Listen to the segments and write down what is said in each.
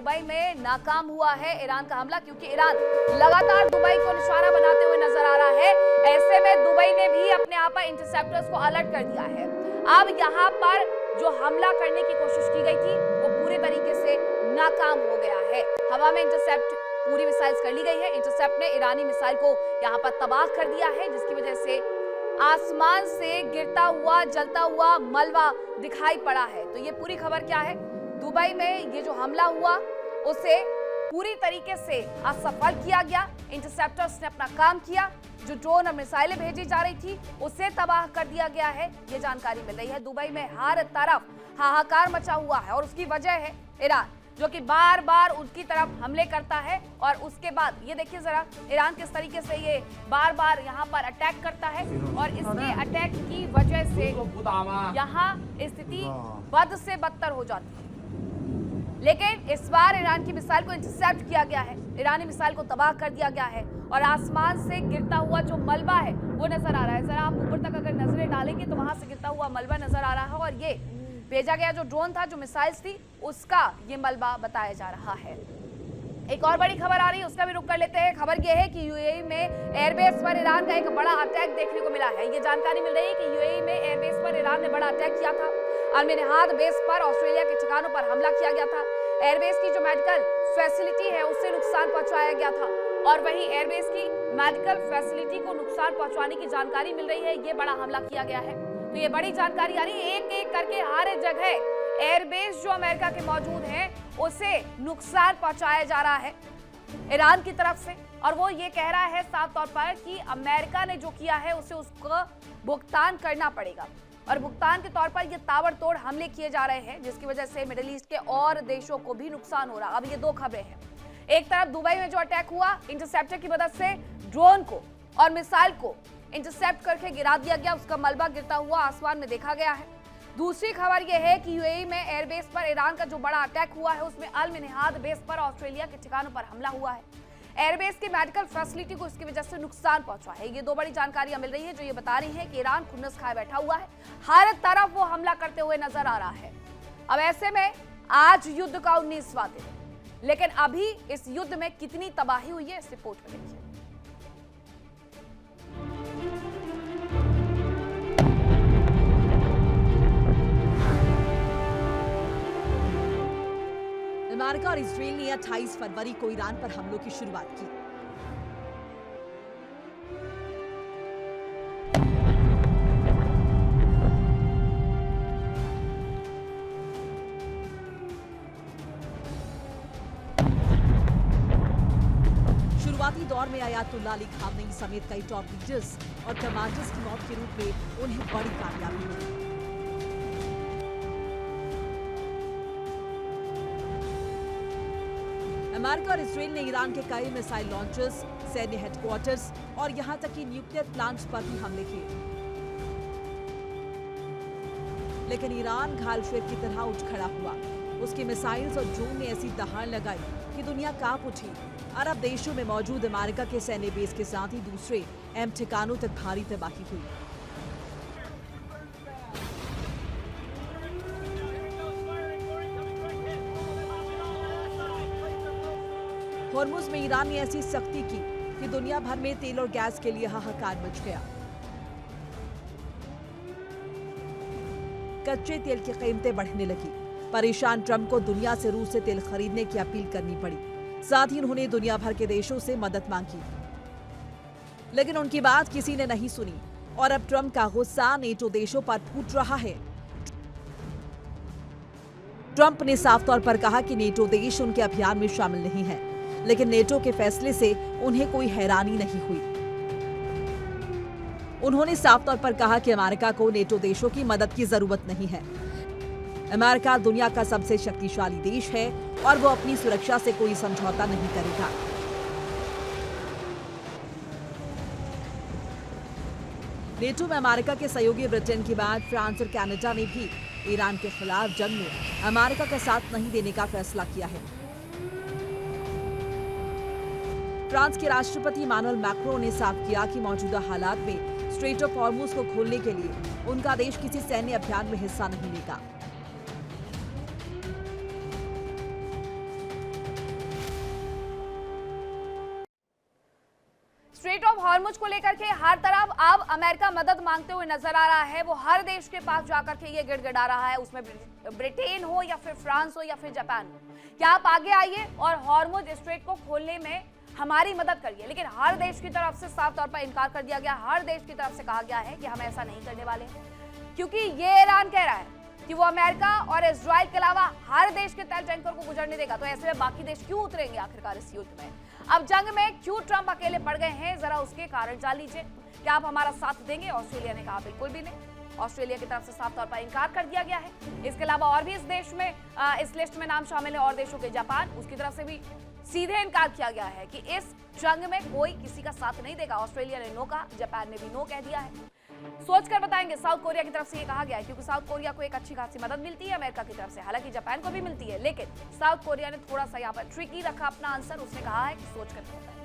Dubai में नाकाम हुआ है ईरान का हमला, क्योंकि ईरान लगातार दुबई को निशाना बनाते हुए नजर आ रहा है। ऐसे में दुबई ने भी अपने यहाँ पर इंटरसेप्टर्स को अलर्ट कर दिया है। अब यहाँ पर जो हमला करने की कोशिश की गई थी वो पूरे तरीके से नाकाम हो गया है। हवा में इंटरसेप्ट पूरी मिसाइल्स कर ली गई है। इंटरसेप्ट ने ईरानी मिसाइल को यहाँ पर तबाह कर दिया है, जिसकी वजह से आसमान से गिरता हुआ जलता हुआ मलबा दिखाई पड़ा है। तो ये पूरी खबर क्या है, दुबई में ये जो हमला हुआ उसे पूरी तरीके से असफल किया गया। इंटरसेप्टर्स ने अपना काम किया, जो ड्रोन और मिसाइलें भेजी जा रही थी उसे तबाह कर दिया गया है, ये जानकारी मिल रही है। दुबई में हर तरफ हाहाकार मचा हुआ है और उसकी वजह है ईरान, जो कि बार बार उनकी तरफ हमले करता है। और उसके बाद ये देखिए जरा ईरान किस तरीके से ये बार बार यहाँ पर अटैक करता है और इसके अटैक की वजह से यहाँ स्थिति बद से बदतर हो जाती है। लेकिन इस बार ईरान की मिसाइल को इंटरसेप्ट किया गया है, ईरानी मिसाइल को तबाह कर दिया गया है और आसमान से गिरता हुआ जो मलबा है वो नजर आ रहा है। जरा आप ऊपर तक अगर नजरें डालेंगे तो वहां से गिरता हुआ मलबा नजर आ रहा है और ये भेजा गया जो ड्रोन था, जो मिसाइल्स थी, उसका ये मलबा बताया जा रहा है। एक और बड़ी खबर आ रही है, उसका भी रुख कर लेते हैं। खबर यह है कि यूएई में एयरबेस पर ईरान का एक बड़ा अटैक देखने को मिला है। ये जानकारी मिल रही है कि यूएई में एयरबेस पर ईरान ने बड़ा अटैक किया था। अल-मिनहाद बेस पर ऑस्ट्रेलिया के ठिकानों पर हमला किया गया था। एयरबेस की जो मेडिकल फैसिलिटी है उससे नुकसान पहुंचाया गया था और वहीं एयरबेस की मेडिकल फैसिलिटी को नुकसान पहुंचाने की जानकारी मिल रही है। ये बड़ा हमला किया गया है, तो ये बड़ी जानकारी आ रही है। एक एक करके हर जगह एयरबेस जो अमेरिका के मौजूद हैं उसे नुकसान पहुंचाया जा रहा है ईरान की तरफ से, और वो ये कह रहा है साफ तौर पर कि अमेरिका ने जो किया है उसे उसको भुगतान करना पड़ेगा। और भुगतान के तौर पर ये ताबड़तोड़ हमले किए जा रहे हैं, जिसकी वजह से मिडिल ईस्ट के और देशों को भी नुकसान हो रहा। अब ये दो खबरें हैं, एक तरफ दुबई में जो अटैक हुआ इंटरसेप्टर की मदद से ड्रोन को और मिसाइल को इंटरसेप्ट करके गिरा दिया गया, उसका मलबा गिरता हुआ आसमान में देखा गया है। दूसरी खबर यह है कि यूएई में एयरबेस पर ईरान का जो बड़ा अटैक हुआ है उसमें अल-मिनहाद बेस पर ऑस्ट्रेलिया के ठिकानों पर हमला हुआ है। एयरबेस की मेडिकल फैसिलिटी को इसकी वजह से नुकसान पहुंचा है। ये दो बड़ी जानकारियां मिल रही है जो ये बता रही है कि ईरान खुन्नस खाए बैठा हुआ है, हर तरफ वो हमला करते हुए नजर आ रहा है। अब ऐसे में आज युद्ध का 19वां दिन, लेकिन अभी इस युद्ध में कितनी तबाही हुई है इस रिपोर्ट में देखिए। अमेरिका और इजरायल ने 28 फरवरी को ईरान पर हमलों की शुरुआत की। शुरुआती दौर में अयातुल्लाह अली खामेनी समेत कई टॉप लीडर्स और कमांडर्स की मौत के रूप में उन्हें बड़ी कामयाबी मिली। अमेरिका और इजरायल ने ईरान के कई मिसाइल लॉन्चर्स, सैन्य हेडक्वार्टर्स और यहां तक कि न्यूक्लियर प्लांट्स पर भी हमले किए। लेकिन ईरान घायल शेर की तरह उठ खड़ा हुआ। उसकी मिसाइल्स और ड्रोन ने ऐसी दहाड़ लगाई कि दुनिया कांप उठी। अरब देशों में मौजूद अमेरिका के सैन्य बेस के साथ ही दूसरे अहम ठिकानों तक भारी तबाही हुई। होर्मुज में ईरान ने ऐसी सख्ती की कि दुनिया भर में तेल और गैस के लिए हाहाकार मच गया। कच्चे तेल की कीमतें बढ़ने लगी। परेशान ट्रंप को दुनिया से रूस से तेल खरीदने की अपील करनी पड़ी। साथ ही उन्होंने दुनिया भर के देशों से मदद मांगी, लेकिन उनकी बात किसी ने नहीं सुनी और अब ट्रंप का गुस्सा नेटो देशों पर फूट रहा है। ट्रंप ने साफ तौर पर कहा कि नेटो देश उनके अभियान में शामिल नहीं है, लेकिन नेटो के फैसले से उन्हें कोई हैरानी नहीं हुई। उन्होंने साफ तौर पर कहा कि अमेरिका को नेटो देशों की मदद की जरूरत नहीं है। अमेरिका दुनिया का सबसे शक्तिशाली देश है और वो अपनी सुरक्षा से कोई समझौता नहीं करेगा। नेटो में अमेरिका के सहयोगी ब्रिटेन के बाद फ्रांस और कनाडा ने भी ईरान के खिलाफ जंग में अमेरिका का साथ नहीं देने का फैसला किया है। फ्रांस के राष्ट्रपति इमानुएल मैक्रों ने साफ किया कि मौजूदा हालात में स्ट्रेट ऑफ हॉर्मुज को खोलने के लिए उनका देश किसी सैन्य अभियान में हिस्सा नहीं लेगा। ऑफ हॉर्मुज को लेकर के हर तरफ अब अमेरिका मदद मांगते हुए नजर आ रहा है। वो हर देश के पास जाकर के ये गिड़गिड़ा रहा है, उसमें ब्रिटेन हो या फिर फ्रांस हो या फिर जापान हो, क्या आप आगे आइए और हॉर्मुज स्ट्रेट को खोलने में हमारी मदद करिए। लेकिन हर देश की तरफ से साफ तौर पर इनकार कर दिया गया। हर देश की तरफ से कहा गया है कि हम ऐसा नहीं करने वाले हैं, क्योंकि ये ईरान कह रहा है कि वो अमेरिका और इजराइल के अलावा हर देश के तेल टैंकर को गुजरने देगा। तो ऐसे में बाकी देश क्यों उतरेंगे आखिरकार इस युद्ध में? अब जंग में क्यों ट्रंप अकेले पड़ गए हैं, जरा उसके कारण जान लीजिए। क्या आप हमारा साथ देंगे? ऑस्ट्रेलिया ने कहा बिल्कुल भी नहीं। ऑस्ट्रेलिया की तरफ से साफ तौर पर इनकार कर दिया गया है। इसके अलावा और भी इस देश में इस लिस्ट में नाम शामिल है और देशों के जापान, उसकी तरफ से भी सीधे इनकार किया गया है कि इस जंग में कोई किसी का साथ नहीं देगा। ऑस्ट्रेलिया ने नो कहा, जापान ने भी नो कह दिया है। सोचकर बताएंगे। साउथ कोरिया की तरफ से ये कहा गया है क्योंकि साउथ कोरिया को एक अच्छी खासी मदद मिलती है अमेरिका की तरफ से, हालांकि जापान को भी मिलती है, लेकिन साउथ कोरिया ने थोड़ा सा यहाँ पर ट्रिकी रखा अपना आंसर। उसने कहा है कि सोचकर बताएंगे।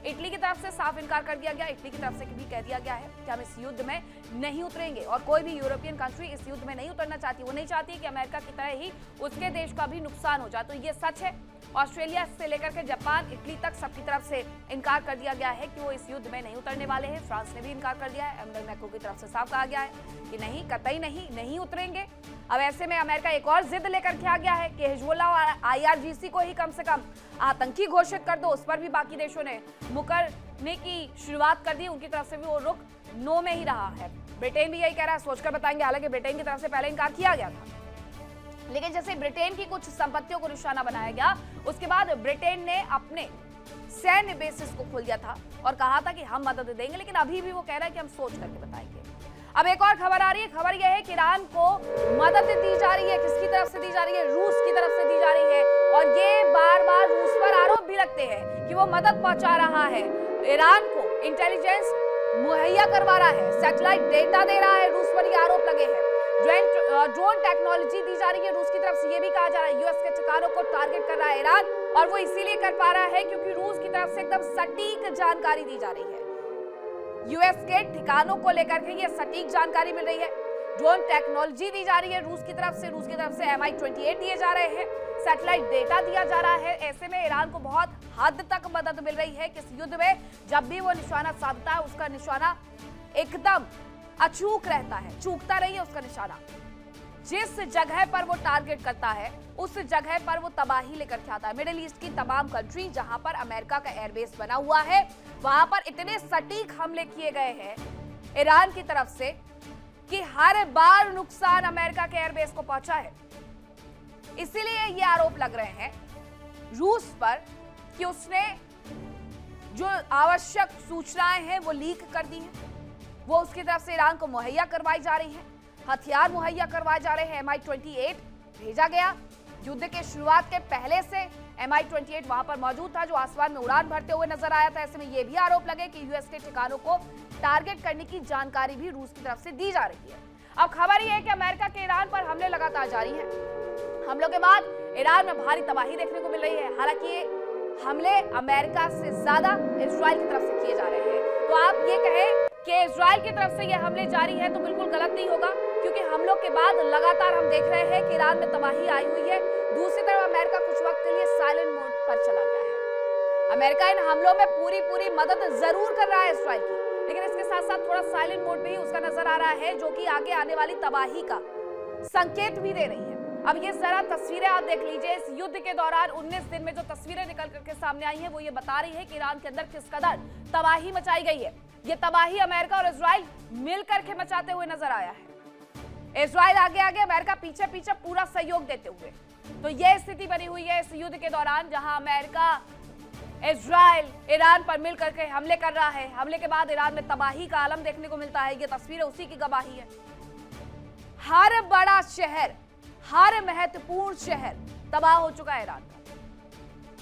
इटली की तरफ से साफ इनकार कर दिया गया। इटली की तरफ से भी कह दिया गया है कि हम इस युद्ध में नहीं उतरेंगे और कोई भी यूरोपियन कंट्री इस युद्ध में नहीं उतरना चाहती। वो नहीं चाहती कि अमेरिका की तरह ही उसके देश का भी नुकसान हो जाए। तो ये सच है। ऑस्ट्रेलिया से लेकर के जापान, इटली तक सबकी तरफ से इनकार कर दिया गया है कि वो इस युद्ध में नहीं उतरने वाले हैं। फ्रांस ने भी इनकार कर दिया है। एम्बर मैक्रो की तरफ से साफ कहा गया है कि नहीं, कतई नहीं उतरेंगे। अब ऐसे में अमेरिका एक और जिद लेकर के आ गया है कि हिजबुल्लाह और आईआरजीसी को ही कम से कम आतंकी घोषित कर दो। उस पर भी बाकी देशों ने मुकरने की शुरुआत कर दी। उनकी तरफ से भी वो रुख नो में ही रहा है। ब्रिटेन भी यही कह रहा है, सोचकर बताएंगे। हालांकि ब्रिटेन की तरफ से पहले इनकार किया गया था, लेकिन जैसे ब्रिटेन की कुछ संपत्तियों को निशाना बनाया गया, उसके बाद ब्रिटेन ने अपने सैन्य बेसिस को खोल दिया था और कहा था कि हम मदद देंगे, लेकिन अभी भी वो कह रहा है कि हम सोच करके बताएंगे। अब एक और खबर आ रही है। खबर यह है कि ईरान को मदद दी जा रही है। किसकी तरफ से दी जा रही है? रूस की तरफ से दी जा रही है। और ये बार बार रूस पर आरोप भी लगते हैं कि वो मदद पहुंचा रहा है, ईरान को इंटेलिजेंस मुहैया करवा रहा है, सैटेलाइट डेटा दे रहा है। रूस पर ये आरोप लगे हैं। ड्रोन टेक्नोलॉजी दी जा रही है रूस की तरफ से। ये भी कहा जा रहा है यूएस के ठिकानों को टारगेट कर रहा है ईरान, और वो इसीलिए कर पा रहा है क्योंकि रूस की तरफ से एकदम सटीक जानकारी दी जा रही है। यूएस के ठिकानों को लेकर के ये सटीक जानकारी मिल रही है। ड्रोन टेक्नोलॉजी दी जा रही है रूस की तरफ से। रूस की तरफ से MI-28 दिए जा रहे हैं, सैटेलाइट डेटा दिया जा रहा है। ऐसे में ईरान को बहुत हद तक मदद मिल रही है कि इस युद्ध में जब भी वो निशाना साधता है, उसका निशाना एकदम अचूक रहता है, चूकता नहीं है उसका निशाना। जिस जगह पर वो टारगेट करता है उस जगह पर वो तबाही लेकर के आता है। मिडिल ईस्ट की तमाम कंट्री जहां पर अमेरिका का एयरबेस बना हुआ है, वहां पर इतने सटीक हमले किए गए हैं ईरान की तरफ से कि हर बार नुकसान अमेरिका के एयरबेस को पहुंचा है। इसीलिए ये आरोप लग रहे हैं रूस पर कि उसने जो आवश्यक सूचनाएं हैं वो लीक कर दी हैं, वो उसकी तरफ से ईरान को मुहैया करवाई जा रही हैं, हथियार मुहैया करवाए जा रहे हैं। MI-28 भेजा गया। युद्ध के शुरुआत के पहले से MI-28 वहां पर मौजूद था, जो आसमान में उड़ान भरते हुए नजर आया था। ऐसे में ये भी आरोप लगे कि यूएस के ठिकानों को टारगेट करने की जानकारी भी रूस की तरफ से दी जा रही है। अब खबर यह है कि अमेरिका के ईरान पर हमले लगातार जारी हैं। हमलों के बाद ईरान में भारी तबाही देखने को मिल रही है। हालांकि ये हमले अमेरिका से ज्यादा इजराइल की तरफ से किए जा रहे हैं। तो आप ये कहें कि इजराइल की तरफ से ये हमले जारी है तो बिल्कुल गलत नहीं होगा, क्योंकि हमलों के बाद लगातार हम देख रहे हैं कि ईरान में तबाही आई हुई है। दूसरी तरफ अमेरिका कुछ वक्त के लिए साइलेंट मोड पर चला गया है। अमेरिका इन हमलों में पूरी मदद जरूर कर रहा है इजराइल की, लेकिन इसके साथ साथ थोड़ा साइलेंट मोड पे ही उसका नजर आ रहा है, जो कि आगे आने वाली तबाही का संकेत भी दे रही है। अब ये जरा तस्वीरें आप देख लीजिए। इस युद्ध के दौरान 19 दिन में जो तस्वीरें निकल करके सामने आई हैं, वो ये बता रही है कि ईरान के अंदर किस कदर तबाही मचाई गई है। ये तबाही अमेरिका और इजराइल मिलकर के मचाते हुए नजर आया है। इजराइल आगे आगे, अमेरिका पीछे पीछे पूरा सहयोग देते हुए। तो ये स्थिति बनी हुई है इस युद्ध के दौरान, जहां अमेरिका इजराइल ईरान पर मिलकर के हमले कर रहा है। हमले के बाद ईरान में तबाही का आलम देखने को मिलता है। ये तस्वीरें उसी की गवाही है। हर बड़ा शहर, हर महत्वपूर्ण शहर तबाह हो चुका है ईरान का।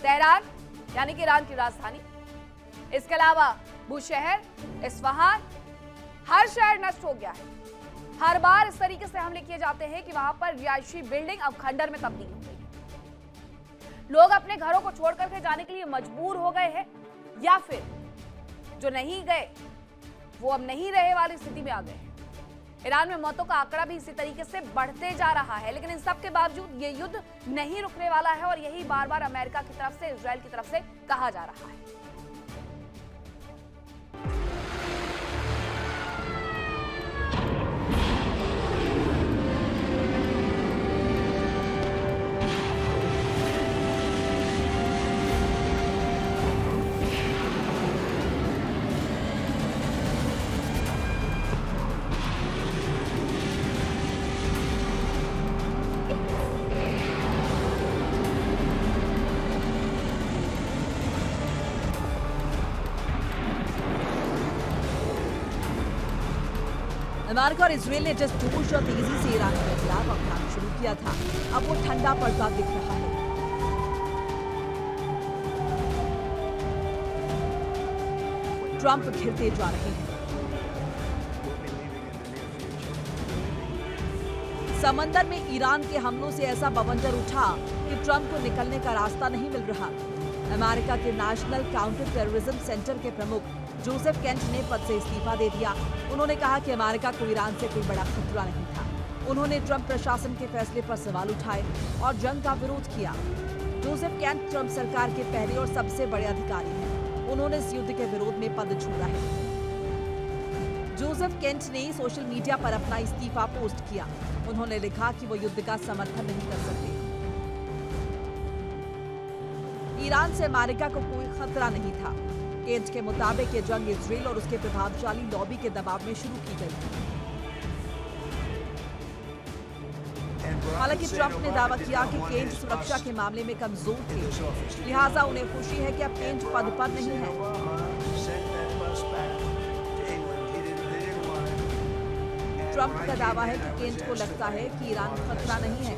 तेहरान यानी कि ईरान की राजधानी, इसके अलावा बुशहर, इस्फहान, हर शहर नष्ट हो गया है। हर बार इस तरीके से हमले किए जाते हैं कि वहां पर रिहायशी बिल्डिंग अब खंडर में तब्दील हो गई है। लोग अपने घरों को छोड़ करके जाने के लिए मजबूर हो गए हैं, या फिर जो नहीं गए वो अब नहीं रहे वाली स्थिति में आ गए हैं। ईरान में मौतों का आंकड़ा भी इसी तरीके से बढ़ते जा रहा है, लेकिन इन सब के बावजूद ये युद्ध नहीं रुकने वाला है, और यही बार बार अमेरिका की तरफ से, इजराइल की तरफ से कहा जा रहा है। अमेरिका और इसराइल ने जिस जोश और तेजी से ईरान पर जवाब अभियान शुरू किया था, अब वो ठंडा पड़ता दिख रहा है। ट्रंप घिरते जा रहे हैं। समंदर में ईरान के हमलों से ऐसा बवंडर उठा कि ट्रंप को निकलने का रास्ता नहीं मिल रहा। अमेरिका के नेशनल काउंटर टेररिज्म सेंटर के प्रमुख जोसेफ केंट ने पद से इस्तीफा दे दिया। उन्होंने कहा कि अमेरिका को ईरान से कोई बड़ा खतरा नहीं था। उन्होंने ट्रंप प्रशासन के फैसले पर सवाल उठाए और जंग का विरोध किया। जोसेफ केंट ट्रंप सरकार के पहले और सबसे बड़े अधिकारी हैं। उन्होंने इस युद्ध के विरोध में पद छोड़ा है। जोसेफ केंट ने सोशल मीडिया पर अपना इस्तीफा पोस्ट किया। उन्होंने लिखा कि वो युद्ध का समर्थन नहीं कर सकते। ईरान से अमेरिका को कोई खतरा नहीं था। केंट के मुताबिक ये जंग इजराइल और उसके प्रभावशाली लॉबी के दबाव में शुरू की गई। हालांकि ट्रंप ने दावा किया कि केंट सुरक्षा के मामले में कमजोर थे, लिहाजा उन्हें खुशी है कि अब केंट पद पर नहीं है। ट्रंप का दावा है कि केंट को लगता है कि ईरान खतरा नहीं है।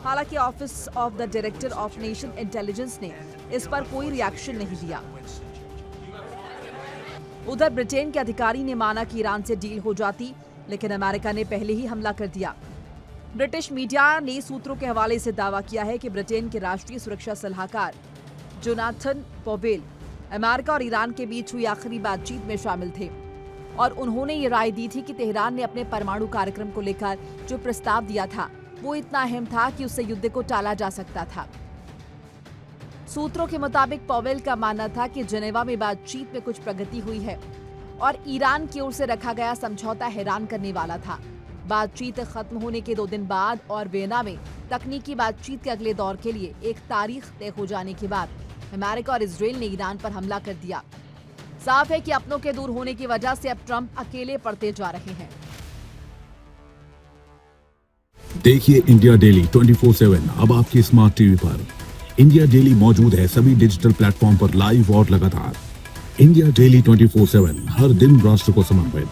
हालांकि office of the director of nation intelligence ने इस पर कोई रिएक्शन नहीं दिया। उधर ब्रिटेन के अधिकारी ने माना कि ईरान से डील हो जाती, लेकिन अमेरिका ने पहले ही हमला कर दिया। ब्रिटिश मीडिया ने सूत्रों के हवाले से दावा किया है कि ब्रिटेन के राष्ट्रीय सुरक्षा सलाहकार जोनाथन पॉवेल अमेरिका और ईरान के बीच हुई आखिरी बातचीत में शामिल थे और उन्होंने ये राय दी थी कि तेहरान ने अपने परमाणु कार्यक्रम को लेकर जो प्रस्ताव दिया था वो इतना अहम था कि उससे युद्ध को टाला जा सकता था। सूत्रों के मुताबिक पॉवेल का मानना था कि जेनेवा में बातचीत में कुछ प्रगति हुई है और ईरान की ओर से रखा गया समझौता हैरान करने वाला था। बातचीत खत्म होने के 2 दिन बाद और वियना में तकनीकी बातचीत के अगले दौर के लिए एक तारीख तय हो जाने के बाद अमेरिका और इसराइल ने ईरान पर हमला कर दिया। साफ है कि अपनों के दूर होने की वजह से अब ट्रंप अकेले पड़ते जा रहे हैं। देखिए इंडिया डेली 24/7 अब आपके स्मार्ट टीवी पर। इंडिया डेली मौजूद है सभी डिजिटल प्लेटफॉर्म पर लाइव और लगातार। इंडिया डेली 24/7 हर दिन राष्ट्र को समर्पित।